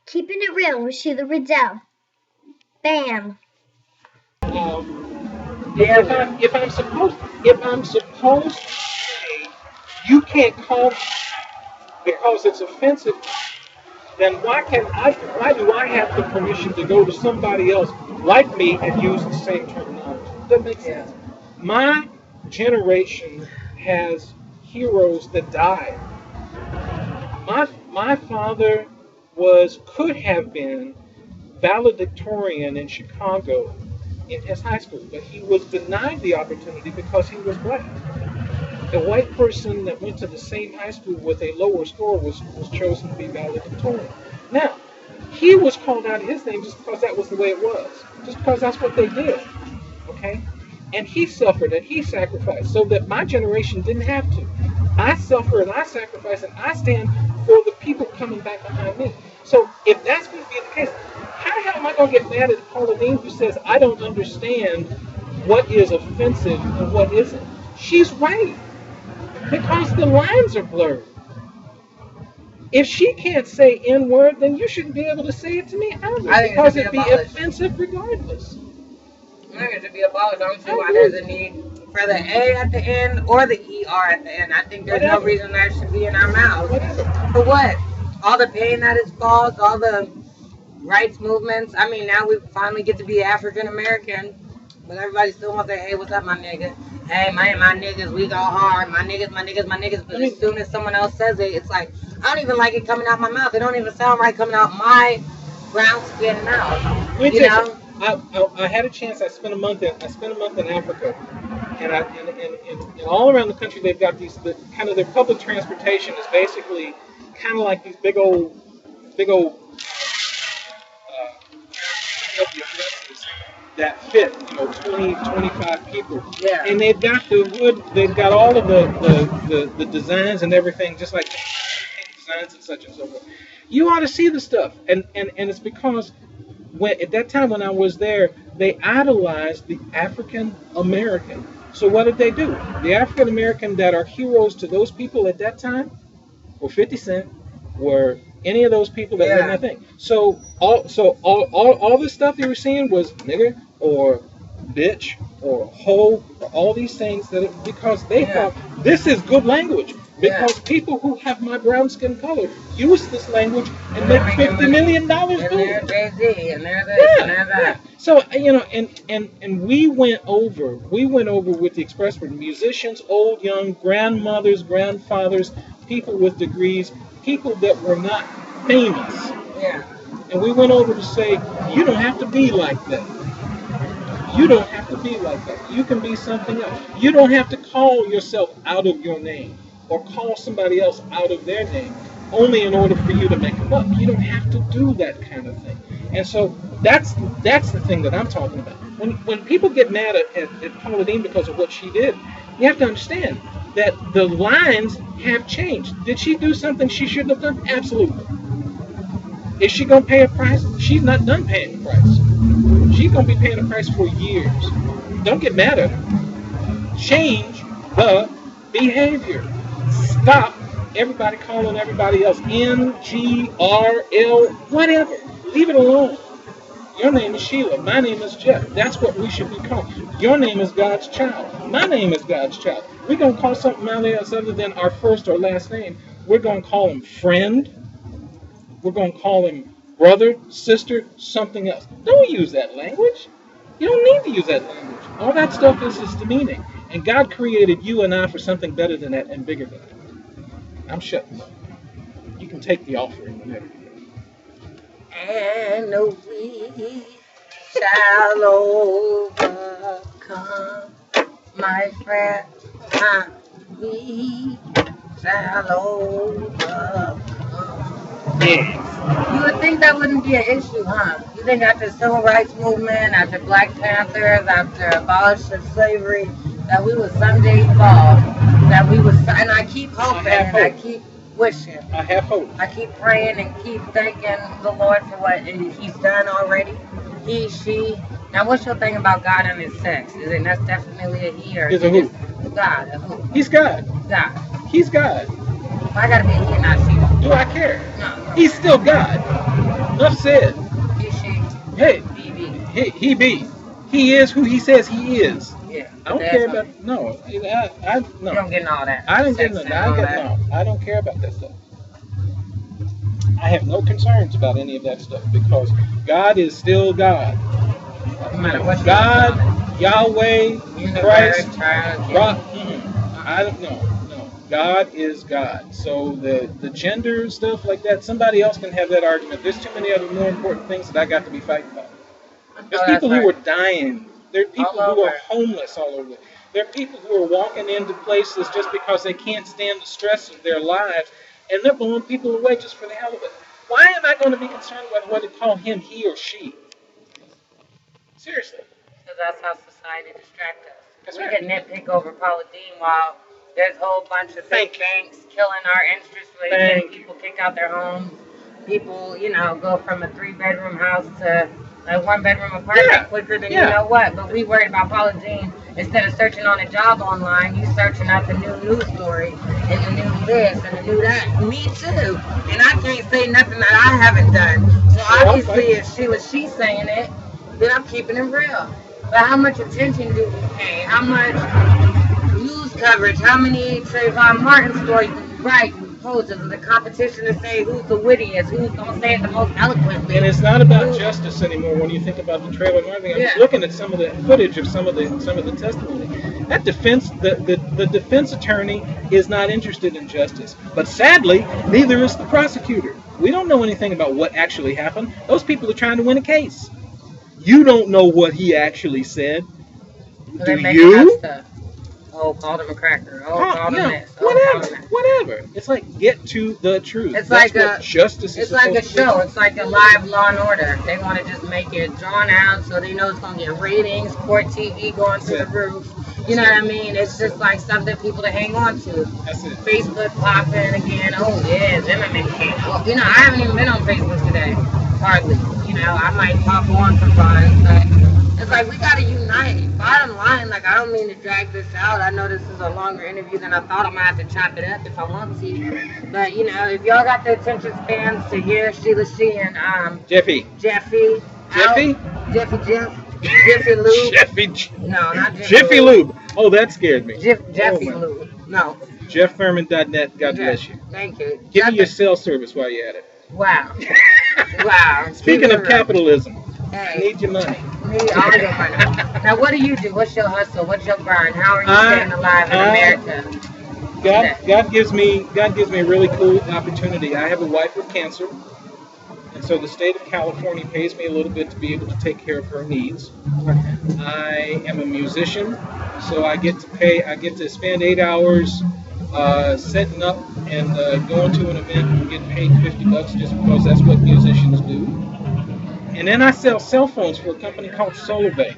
Keeping it real with Sheila Redell. Bam. If I'm supposed to say you can't call me because it's offensive, then why do I have the permission to go to somebody else like me and use the same terminology? That makes sense. My generation has heroes that died. My father could have been valedictorian in Chicago in his high school, but he was denied the opportunity because he was black. A white person that went to the same high school with a lower score was chosen to be valedictorian. Now, he was called out of his name just because that was the way it was, just because that's what they did. Okay? And he suffered and he sacrificed so that my generation didn't have to. I suffer and I sacrifice and I stand for the people coming back behind me. So if that's going to be the case, how the hell am I going to get mad at Paula Dean who says I don't understand what is offensive and what isn't? She's right. Because the lines are blurred. If she can't say N-word, then you shouldn't be able to say it to me either. Because it'd be offensive regardless. I think it should be abolished. I don't see why there's a need for the A at the end or the ER at the end. I think there's no reason that should be in our mouths. For what? All the pain that it's caused, all the rights movements. I mean, now we finally get to be African American, but everybody still wants to say, hey, what's up, my nigga? Hey, my niggas, we go hard. My niggas. But as soon as someone else says it, it's like, I don't even like it coming out my mouth. It don't even sound right coming out my brown skin mouth. You know? I had a chance. I spent a month in Africa, and all around the country they've got these kind of their public transportation is basically kind of like these big old that fit 20, 25 people. Yeah. And they've got the wood. They've got all of the designs and everything, just like designs and such and so forth. You ought to see the stuff, and it's because. At that time when I was there, they idolized the African American. So what did they do? The African American that are heroes to those people at that time were 50 Cent, were any of those people that were nothing. So all this stuff you were seeing was nigger or bitch or hoe or all these things because they thought this is good language. Because people who have my brown skin color use this language and make $50 million. And they're Jay-Z, and they're this, and they're that. So, and we went over with the Express for musicians, old, young, grandmothers, grandfathers, people with degrees, people that were not famous. Yeah. And we went over to say, you don't have to be like that. You don't have to be like that. You can be something else. You don't have to call yourself out of your name or call somebody else out of their name only in order for you to make a buck. You don't have to do that kind of thing. And so that's the thing that I'm talking about. When people get mad at Paula Dean because of what she did, you have to understand that the lines have changed. Did she do something she shouldn't have done? Absolutely. Is she going to pay a price? She's not done paying the price. She's going to be paying a price for years. Don't get mad at her. Change the behavior. Stop everybody calling everybody else N, G, R, L, whatever. Leave it alone. Your name is Sheila. My name is Jeff. That's what we should be called. Your name is God's child. My name is God's child. We're going to call something else other than our first or last name. We're going to call him friend. We're going to call him brother, sister, something else. Don't use that language. You don't need to use that language. All that stuff is demeaning. And God created you and I for something better than that and bigger than that. I'm shutting up. You can take the offering whenever you And we shall overcome, my friend. We shall overcome. Yeah. You would think that wouldn't be an issue, huh? You think after the Civil Rights Movement, after Black Panthers, after abolition of slavery, that we would someday evolve, that we would, and I keep hoping, and I keep wishing. I have hope. I keep praying and keep thanking the Lord for what He's done already. He, she. Now, what's your thing about God and His sex? Is it that's definitely a He or He's a who? God, a who? He's God. God. He's God. I gotta be a He, not she. Do I care? No. He's still God. Enough said. He, she, Hey, he. he be. He is who he says he is. Yeah. I don't care about no. I no. You don't get all that. I don't get Sex no. and all that. No. I don't care about that stuff. I have no concerns about any of that stuff because God is still God. No matter what you God, Yahweh, Christ, rock. I don't know. No, God is God. So the gender stuff like that, somebody else can have that argument. There's too many other more important things that I got to be fighting about. There's people who are dying. There are people who are homeless all over. There are people who are walking into places just because they can't stand the stress of their lives, and they're blowing people away just for the hell of it. Why am I going to be concerned with what to call him, he, or she? Seriously. Because that's how society distracts us. That's We right. can nitpick over Paula Dean while there's a whole bunch of fake banks killing our interest rates and people kick out their homes. People, go from a 3-bedroom house to a 1-bedroom apartment quicker than you know what. But we worried about Paula Dean. Instead of searching on a job online, you searching out the new news story and the new this and the new that. Me too. And I can't say nothing that I haven't done. So obviously if she's saying it, then I'm keeping it real. But how much attention do we pay? How much news coverage? How many Trayvon Martin stories do we write? Post? Is it a competition to say who's the wittiest, who's going to say it the most eloquently? And it's not about justice anymore when you think about the Trayvon Martin thing. I was looking at some of the footage of some of the testimony. That defense, the defense attorney is not interested in justice. But sadly, neither is the prosecutor. We don't know anything about what actually happened. Those people are trying to win a case. You don't know what he actually said. So Do you? Oh, called him a cracker. Oh, called him this. Whatever. It's like get to the truth. It's That's like what justice is. It's like a show. It's like a live Law and Order. They want to just make it drawn out so they know it's going to get ratings, court TV going through the roof. You know what I mean? It's just like something people to hang on to. That's it. Facebook popping again. Oh, yeah, Zimmerman came. Well, I haven't even been on Facebook today. Hardly. I might pop on for fun, but it's like we gotta unite. Bottom line, I don't mean to drag this out. I know this is a longer interview than I thought. I'm gonna have to chop it up if I want to. But if y'all got the attention spans to hear Sheila She and Jeffy Lube. No, not Jeffy. Jiffy Lube. Oh, that scared me. Jeffy Lube. No. JeoffThurman.net. God bless you. Thank you. Give me your cell service while you're at it. Wow. Wow. Speaking of capitalism, hey, I need your money. Need all your money. Now, what do you do? What's your hustle? What's your burn? How are you staying alive in America? God gives me a really cool opportunity. I have a wife with cancer, and so the state of California pays me a little bit to be able to take care of her needs. I am a musician, so I get to spend 8 hours setting up and going to an event and getting paid $50 just because that's what musicians do. And then I sell cell phones for a company called Solavei.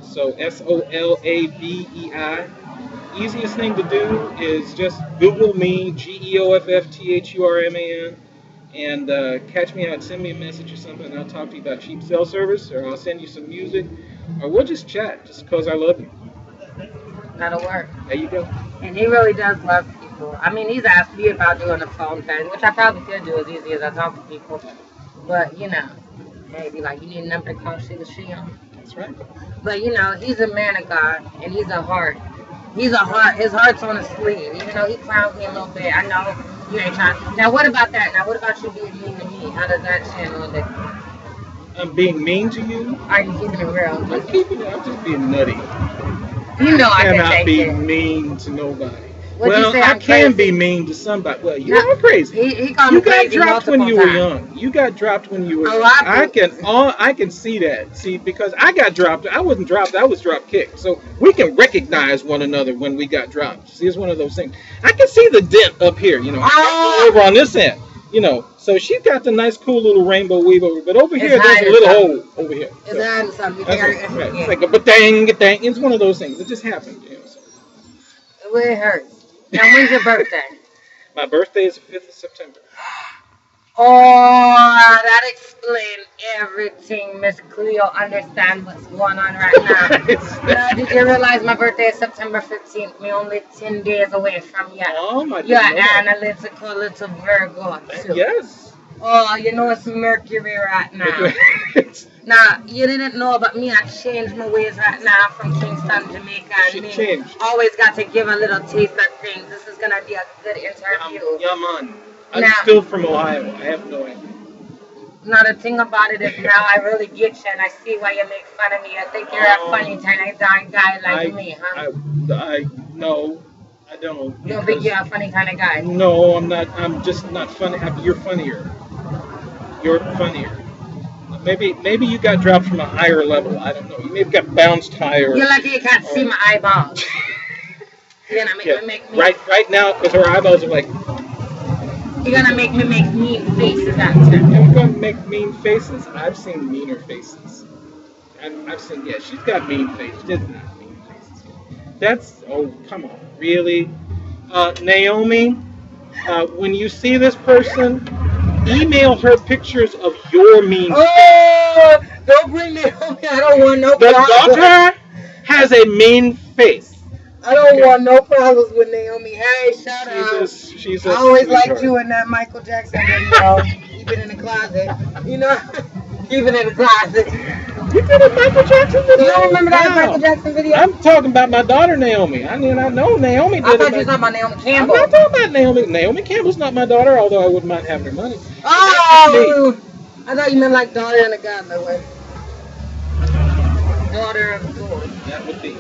So Solavei. Easiest thing to do is just Google me, GeoffThurman, and catch me out, send me a message or something, and I'll talk to you about cheap cell service, or I'll send you some music, or we'll just chat just because I love you. That'll work. There you go. And he really does love people. He's asked me about doing the phone thing, which I probably could do as easy as I talk to people. But, hey, be like, you need a number to call Sheila She on. That's right. But, he's a man of God, and he's a heart. He's a heart. His heart's on his sleeve. Even though he clowns me a little bit, I know you ain't trying. Now, what about that? Now, what about you being mean to me? How does that channel it? I'm being mean to you? Are you keeping it real? I'm keeping it. I'm just being nutty. I cannot be mean to nobody. I can be mean to somebody. Well, you're crazy. He called me crazy. You got dropped when you were young. You got dropped when you were young. I can see that. See, because I got dropped. I wasn't dropped. I was drop kicked. So we can recognize one another when we got dropped. See, it's one of those things. I can see the dent up here. Over on this end. So she's got the nice, cool little rainbow weave over. But over here, there's a little hole over here. It's hiding something. Right. It's like a ba-dang. It's one of those things. It just happened. It hurts. Now, when's your birthday? My birthday is the 5th of September. Oh, that explains everything. Miss Cleo understands what's going on right now. Did you realize my birthday is September 15th? We're only 10 days away from you. Oh, my God. You're an analytical little Virgo, too. Yes. Oh, you know it's Mercury right now. Now, you didn't know about me. I changed my ways right now from Kingston, Jamaica. She And me changed. always got to give a little taste of things. This is going to be a good interview. Yeah, man. I'm Now- still from Ohio. I have no idea. Now, the thing about it is now I really get you and I see why you make fun of me. I think you're a funny kind of guy like me, huh? No, I don't. You don't think you're a funny kind of guy? No, I'm not. I'm just not funny. You're funnier. You're funnier. Maybe you got dropped from a higher level. I don't know. You maybe got bounced higher. You're lucky you can't see my eyeballs. You're gonna make me make me. Right now, because her eyeballs are like. You're gonna make me make mean faces at I'm her. going to make mean faces. I've seen meaner faces. I've seen. Yeah, she's got mean faces. She's not mean faces. That's. Oh, come on, really, Naomi. When you see this person, email her pictures of your mean. Oh, don't bring Naomi. I don't want no The problems. daughter has a mean face. I don't want no problems with Naomi. Hey, shout out. She's I always liked you in that Michael Jackson video. Keep it in the closet. You know? Keep it in the closet. You did a Michael Jackson video? You don't remember that Michael Jackson video? I'm talking about my daughter Naomi. I know Naomi did I thought you were talking about Naomi Campbell. I'm not talking about Naomi. Naomi Campbell's not my daughter, although I wouldn't mind having her money. Oh! I thought you meant like daughter and a godmother way. Daughter of the Lord. That would be.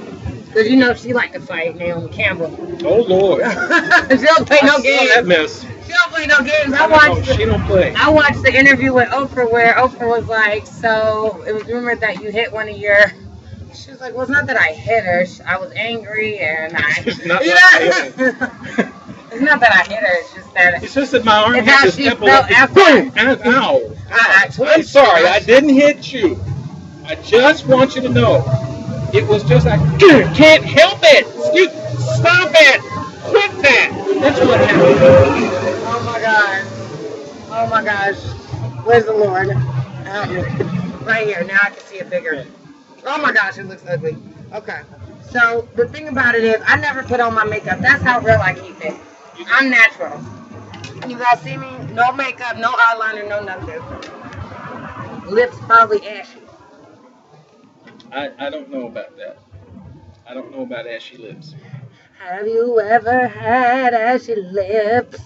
Because you know she liked to fight, Naomi Campbell. Oh, Lord. She don't play no games. That mess. She don't play no games. She don't play. I watched the interview with Oprah where Oprah was like, so it was rumored that you hit one of your. She was like, well, it's not that I hit her. I was angry and I. It's not You like know? It's not that I hit her. It's just that. It's just that my arm It's had how this she nipple. felt after. Boom! And ow. I'm sorry. I didn't hit you. I just want you to know. It was just like, can't help it. Stop it. Quit that. That's what happened. Oh my God. Oh my gosh. Where's the Lord? Right here. Now I can see it bigger. Oh my gosh, it looks ugly. Okay. So the thing about it is, I never put on my makeup. That's how real I keep it. I'm natural. You guys see me? No makeup, no eyeliner, no nothing. Lips probably ashy. I don't know about that. I don't know about ashy lips. Have you ever had ashy lips?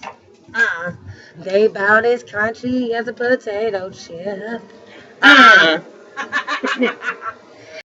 They about as crunchy as a potato chip.